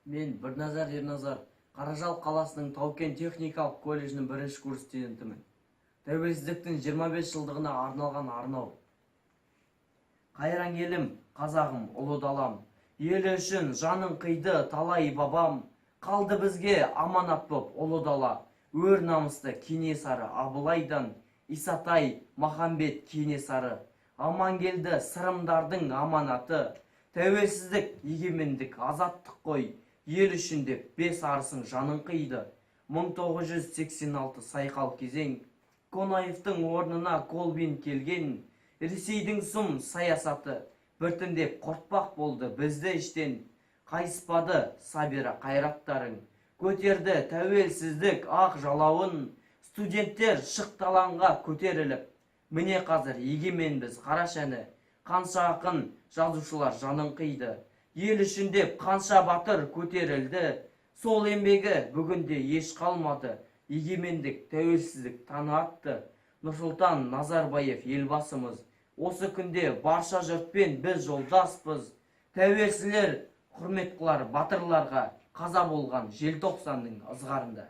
Мен Бірназар Ерназар Қаражал қаласының Тау-Кен техникалық колледжінің бірінші курс студентімін. Тәуелсіздіктің 25 жылдығына арналған арнау. Қайран елім, қазағым, ұлы далам, елі үшін жанын қиды талай бабам, қалды бізге аманат боп ұлы дала, өр намысты Кенесары Абылайдан, Исатай Махамбет Кенесары, аман келді сырымдардың аманаты, тәуелсіздік, егемендік, азаттық қой, ел үшін деп бес арысын жанын қиды. 1986 сайқал кезең, Қонаевтың орнына Колбин келген, Ресейдің сұм саясаты біртіндеп құртпақ болды бізді іштен. Қайыспады Сабира қайраттарың, көтерді тәуелсіздік ақ жалауын, студенттер шықталанға көтеріліп, міне қазір егеменбіз қарашәні, қанша ақын жазушылар жанын қиды. Ел үшін деп қанша батыр көтерілді, сол еңбегі бүгінде еш қалмады, егемендік, тәуелсіздік таны атты. Нұрсұлтан Назарбаев елбасымыз, осы күнде барша жұртпен біз жолдаспыз. Тәуелсіздер құрмет қылар батырларға, қаза болған желтоқсанның ызғарында.